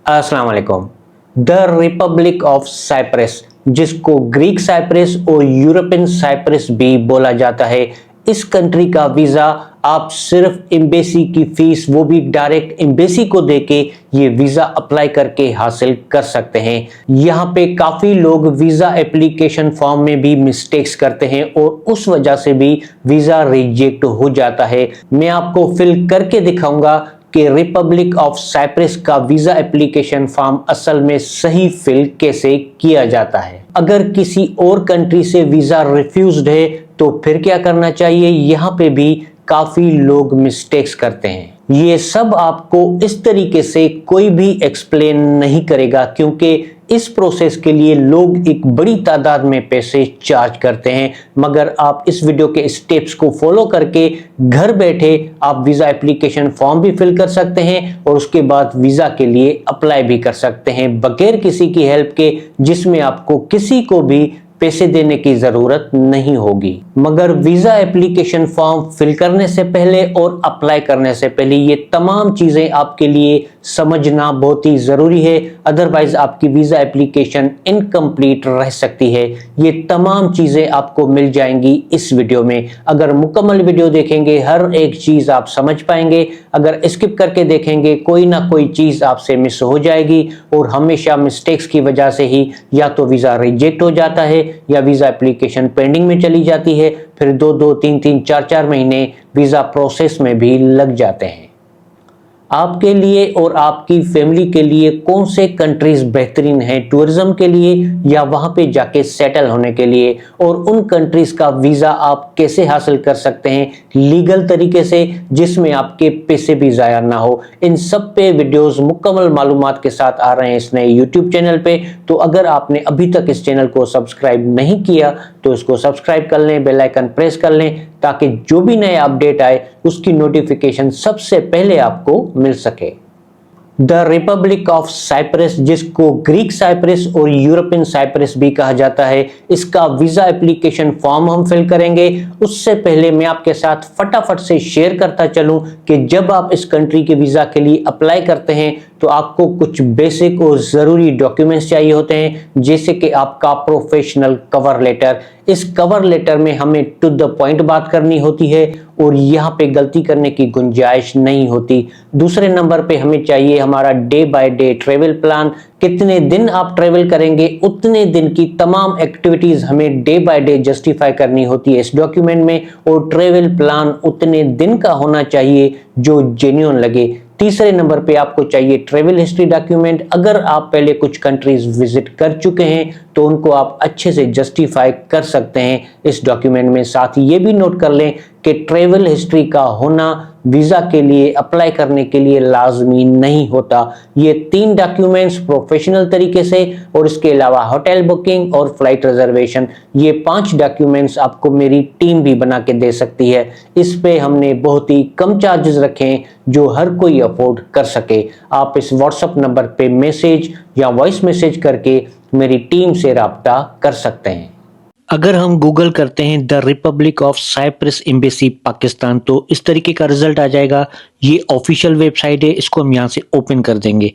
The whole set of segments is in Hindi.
अस्सलाम वालेकुम। द रिपब्लिक ऑफ साइप्रस, जिसको ग्रीक साइप्रस और यूरोपियन साइप्रस भी बोला जाता है, इस कंट्री का वीजा आप सिर्फ एम्बेसी की फीस, वो भी डायरेक्ट एम्बेसी को देके ये वीजा अप्लाई करके हासिल कर सकते हैं। यहाँ पे काफी लोग वीजा एप्लीकेशन फॉर्म में भी मिस्टेक्स करते हैं और उस वजह से भी वीजा रिजेक्ट हो जाता है। मैं आपको फिल करके दिखाऊंगा कि रिपब्लिक ऑफ साइप्रस का वीजा एप्लीकेशन फॉर्म असल में सही फिल कैसे किया जाता है। अगर किसी और कंट्री से वीजा रिफ्यूज्ड है तो फिर क्या करना चाहिए, यहाँ पे भी काफी लोग मिस्टेक्स करते हैं। ये सब आपको इस तरीके से कोई भी एक्सप्लेन नहीं करेगा, क्योंकि इस प्रोसेस के लिए लोग एक बड़ी तादाद में पैसे चार्ज करते हैं। मगर आप इस वीडियो के स्टेप्स को फॉलो करके घर बैठे आप वीजा एप्लीकेशन फॉर्म भी फिल कर सकते हैं और उसके बाद वीजा के लिए अप्लाई भी कर सकते हैं बगैर किसी की हेल्प के, जिसमें आपको किसी को भी पैसे देने की जरूरत नहीं होगी। मगर वीजा एप्लीकेशन फॉर्म फिल करने से पहले और अप्लाई करने से पहले ये तमाम चीजें आपके लिए समझना बहुत ही जरूरी है, अदरवाइज आपकी वीजा एप्लीकेशन इनकम्प्लीट रह सकती है। ये तमाम चीजें आपको मिल जाएंगी इस वीडियो में। अगर मुकम्मल वीडियो देखेंगे हर एक चीज आप समझ पाएंगे, अगर स्किप करके देखेंगे कोई ना कोई चीज आपसे मिस हो जाएगी और हमेशा मिस्टेक्स की वजह से ही या तो वीजा रिजेक्ट हो जाता है या वीजा एप्लीकेशन पेंडिंग में चली जाती है, फिर 2-2, 3-3, 4-4 महीने वीजा प्रोसेस में भी लग जाते हैं। आपके लिए और आपकी फैमिली के लिए कौन से कंट्रीज बेहतरीन हैं टूरिज्म के लिए या वहां पे जाके सेटल होने के लिए, और उन कंट्रीज का वीजा आप कैसे हासिल कर सकते हैं लीगल तरीके से जिसमें आपके पैसे भी जाया ना हो, इन सब पे वीडियोस मुकम्मल मालूमात के साथ आ रहे हैं इस नए यूट्यूब चैनल पे। तो अगर आपने अभी तक इस चैनल को सब्सक्राइब नहीं किया तो इसको सब्सक्राइब कर लें, बेल आइकन प्रेस कर लें, ताकि जो भी नए अपडेट आए उसकी नोटिफिकेशन सबसे पहले आपको मिल सके। द रिपब्लिक ऑफ साइप्रस, जिसको ग्रीक साइप्रस और यूरोपियन साइप्रस भी कहा जाता है, इसका वीजा एप्लीकेशन फॉर्म हम फिल करेंगे। उससे पहले मैं आपके साथ फटाफट से शेयर करता चलूं कि जब आप इस कंट्री के वीजा के लिए अप्लाई करते हैं तो आपको कुछ बेसिक और जरूरी डॉक्यूमेंट्स चाहिए होते हैं, जैसे कि आपका प्रोफेशनल कवर लेटर। इस कवर लेटर में हमें टू द पॉइंट बात करनी होती है और यहाँ पे गलती करने की गुंजाइश नहीं होती। दूसरे नंबर पे हमें चाहिए हमारा day by day travel plan. कितने दिन आप ट्रेवल करेंगे उतने दिन की तमाम एक्टिविटीज हमें डे बाय डे जस्टिफाई करनी होती है इस डॉक्यूमेंट में, और ट्रेवल प्लान उतने दिन का होना चाहिए जो जेन्युइन लगे। तीसरे नंबर पे आपको चाहिए ट्रेवल हिस्ट्री डॉक्यूमेंट। अगर आप पहले कुछ कंट्रीज विजिट कर चुके हैं तो उनको आप अच्छे से जस्टिफाई कर सकते हैं इस डॉक्यूमेंट में। साथ ही ये भी नोट कर लें कि ट्रेवल हिस्ट्री का होना वीजा के लिए अप्लाई करने के लिए लाजमी नहीं होता। ये 3 डॉक्यूमेंट्स प्रोफेशनल तरीके से और इसके अलावा होटल बुकिंग और फ्लाइट रिजर्वेशन, ये 5 डॉक्यूमेंट्स आपको मेरी टीम भी बना के दे सकती है। इस पे हमने बहुत ही कम चार्जेस रखे हैं जो हर कोई अफोर्ड कर सके। आप इस व्हाट्सएप नंबर पे मैसेज या वॉइस मैसेज करके मेरी टीम से राब्ता कर सकते हैं। अगर हम गूगल करते हैं the republic of Cyprus embassy Pakistan तो इस तरीके का रिजल्ट आ जाएगा। ये ऑफिशियल वेबसाइट है, इसको हम यहाँ से ओपन कर देंगे।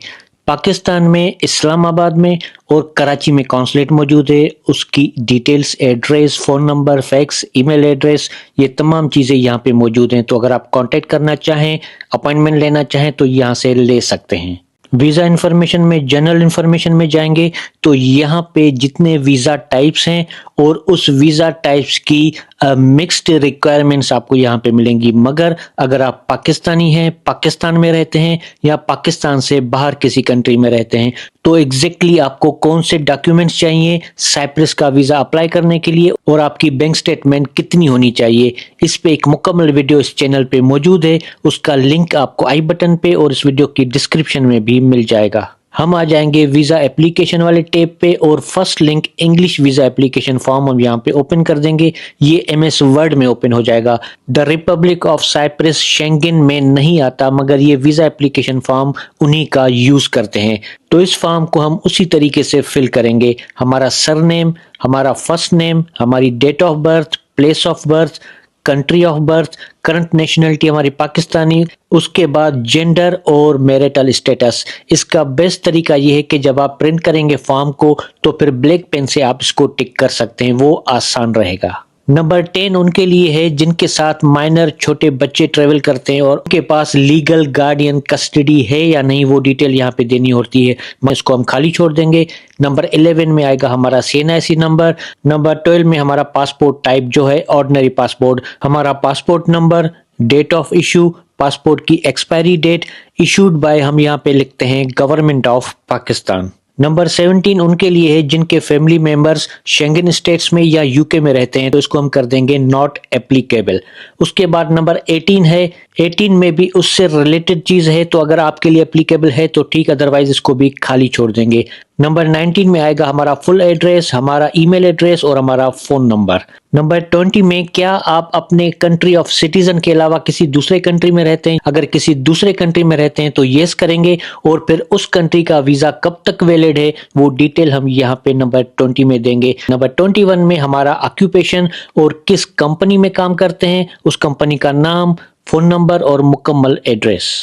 पाकिस्तान में इस्लामाबाद में और कराची में कॉन्सुलेट मौजूद है। उसकी details, address, phone number, fax, email address, ये तमाम चीज़ें यहाँ पे मौजूद हैं। तो अगर आप कांटेक्ट करना चाहें, अपॉइंटमेंट लेना चाहें तो यहाँ से ले सकते हैं। वीज़ा इन्फॉर्मेशन में जनरल इन्फॉर्मेशन में जाएंगे तो यहाँ पे जितने वीज़ा टाइप्स हैं और उस वीज़ा टाइप्स की मिक्स्ड रिक्वायरमेंट्स आपको यहाँ पे मिलेंगी। मगर अगर आप पाकिस्तानी हैं, पाकिस्तान में रहते हैं या पाकिस्तान से बाहर किसी कंट्री में रहते हैं तो एग्जैक्टली आपको कौन से डॉक्यूमेंट्स चाहिए साइप्रस का वीज़ा अप्लाई करने के लिए और आपकी बैंक स्टेटमेंट कितनी होनी चाहिए, इस पे एक मुकम्मल वीडियो इस चैनल पे मौजूद है। उसका लिंक आपको आई बटन पे और इस वीडियो की डिस्क्रिप्शन में भी मिल जाएगा। हम आ जाएंगे वीज़ा एप्लीकेशन वाले टैब पे और first link English visa application form हम यहाँ पे ओपन कर देंगे। ये MS वर्ड में ओपन हो जाएगा। The republic of Cyprus Schengen में नहीं आता, मगर ये वीज़ा एप्लीकेशन फॉर्म उन्हीं का यूज़ करते हैं। तो इस फॉर्म को हम उसी तरीके से फिल करेंगे। हमारा सरनेम, हमारा फर्स्ट नेम, हमारी date of birth, place of birth, country of birth, current nationality हमारी पाकिस्तानी, उसके बाद जेंडर और मैरिटल स्टेटस। इसका बेस्ट तरीका ये है कि जब आप प्रिंट करेंगे फॉर्म को तो फिर ब्लैक पेन से आप इसको टिक कर सकते हैं, वो आसान रहेगा। नंबर 10 उनके लिए है जिनके साथ माइनर छोटे बच्चे ट्रेवल करते हैं और उनके पास लीगल गार्डियन कस्टडी है या नहीं, वो डिटेल यहाँ पे देनी होती है। मैं इसको हम खाली छोड़ देंगे। नंबर 11 में आएगा हमारा CNIC नंबर। नंबर 12 में हमारा पासपोर्ट टाइप जो है ऑर्डिनरी पासपोर्ट, हमारा passport number, date of issue, passport की एक्सपायरी डेट, इशूड बाय हम यहाँ पे लिखते हैं गवर्नमेंट ऑफ पाकिस्तान। नंबर 17 उनके लिए है जिनके फैमिली मेंबर्स शेंगन स्टेट्स में या यूके में रहते हैं, तो इसको हम कर देंगे नॉट एप्लीकेबल। उसके बाद नंबर 18 है, 18 में भी उससे रिलेटेड चीज है, तो अगर आपके लिए एप्लीकेबल है तो ठीक, अदरवाइज इसको भी खाली छोड़ देंगे। नंबर 19 में आएगा हमारा फुल एड्रेस, हमारा ईमेल एड्रेस और हमारा फोन नंबर। नंबर 20 में क्या आप अपने कंट्री ऑफ सिटीजन के अलावा किसी दूसरे कंट्री में रहते हैं? अगर किसी दूसरे कंट्री में रहते हैं तो येस करेंगे और फिर उस कंट्री का वीजा कब तक वैलिड है वो डिटेल हम यहाँ पे नंबर 20 में देंगे। नंबर 21 में हमारा ऑक्यूपेशन और किस कंपनी में काम करते हैं, उस कंपनी का नाम, फोन नंबर और मुकम्मल एड्रेस।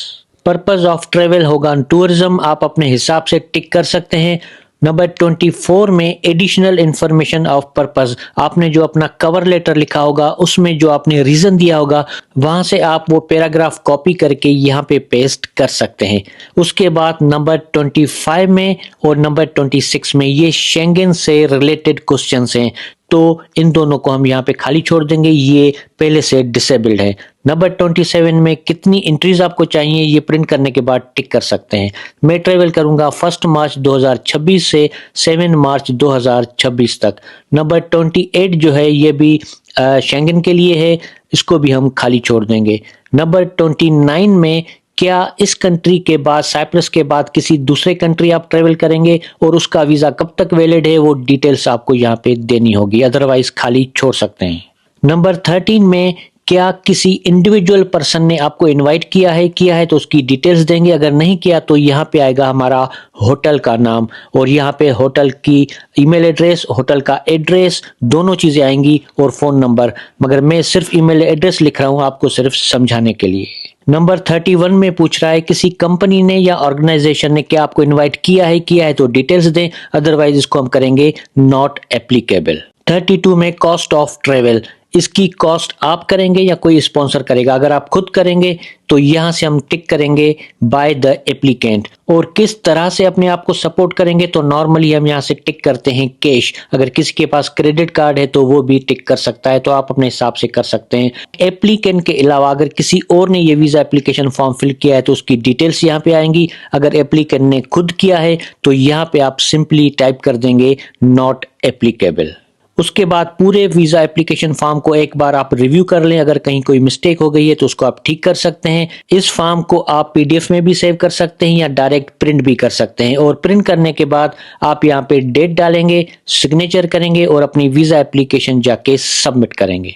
पर्पस ऑफ ट्रेवल होगा टूरिज्म, आप अपने हिसाब से टिक कर सकते हैं। नंबर 24 में एडिशनल इंफॉर्मेशन ऑफ पर्पस, आपने जो अपना कवर लेटर लिखा होगा उसमें जो आपने रीजन दिया होगा वहां से आप वो पैराग्राफ कॉपी करके यहाँ पे पेस्ट कर सकते हैं। उसके बाद नंबर 25 में और नंबर 26 में ये शेंगन से रिलेटेड क्वेश्चंस हैं, तो इन दोनों को हम यहाँ पे खाली छोड़ देंगे, ये पहले से डिसेबल्ड है। नंबर 27 में कितनी एंट्रीज आपको चाहिए ये प्रिंट करने के बाद टिक कर सकते हैं। मैं ट्रेवल करूंगा 1 मार्च 2026 से 7 मार्च 2026 तक। नंबर 28 जो है ये भी शेंगन के लिए है, इसको भी हम खाली छोड़ देंगे। नंबर 29 में क्या इस कंट्री के बाद, साइप्रस के बाद किसी दूसरे कंट्री आप ट्रेवल करेंगे और उसका वीजा कब तक वैलिड है, वो डिटेल्स आपको यहाँ पे देनी होगी, अदरवाइज खाली छोड़ सकते हैं। नंबर 13 में क्या किसी इंडिविजुअल पर्सन ने आपको इनवाइट किया है तो उसकी डिटेल्स देंगे, अगर नहीं किया तो यहाँ पे आएगा हमारा होटल का नाम और यहाँ पे होटल की ईमेल एड्रेस, होटल का एड्रेस, दोनों चीजें आएंगी और फोन नंबर, मगर मैं सिर्फ ईमेल एड्रेस लिख रहा हूँ आपको सिर्फ समझाने के लिए। नंबर 31 में पूछ रहा है किसी कंपनी ने या ऑर्गेनाइजेशन ने क्या आपको इनवाइट किया है तो डिटेल्स दें, अदरवाइज इसको हम करेंगे नॉट एप्लीकेबल। 32 में कॉस्ट ऑफ ट्रेवल, इसकी कॉस्ट आप करेंगे या कोई स्पॉन्सर करेगा? अगर आप खुद करेंगे तो यहां से हम टिक करेंगे बाय द एप्लीकेंट। और किस तरह से अपने आप को सपोर्ट करेंगे तो नॉर्मली हम यहां से टिक करते हैं कैश, अगर किसी के पास क्रेडिट कार्ड है तो वो भी टिक कर सकता है, तो आप अपने हिसाब से कर सकते हैं। एप्लीकेंट के अलावा अगर किसी और ने ये वीजा एप्लीकेशन फॉर्म फिल किया है तो उसकी डिटेल्स यहाँ पे आएंगी। अगर एप्लीकेंट ने खुद किया है तो यहाँ पे आप सिंपली टाइप कर देंगे नॉट एप्लीकेबल। उसके बाद पूरे वीजा एप्लीकेशन फॉर्म को एक बार आप रिव्यू कर लें, अगर कहीं कोई मिस्टेक हो गई है तो उसको आप ठीक कर सकते हैं। इस फॉर्म को आप PDF में भी सेव कर सकते हैं या डायरेक्ट प्रिंट भी कर सकते हैं, और प्रिंट करने के बाद आप यहाँ पे डेट डालेंगे, सिग्नेचर करेंगे और अपनी वीजा एप्लीकेशन जाके सबमिट करेंगे।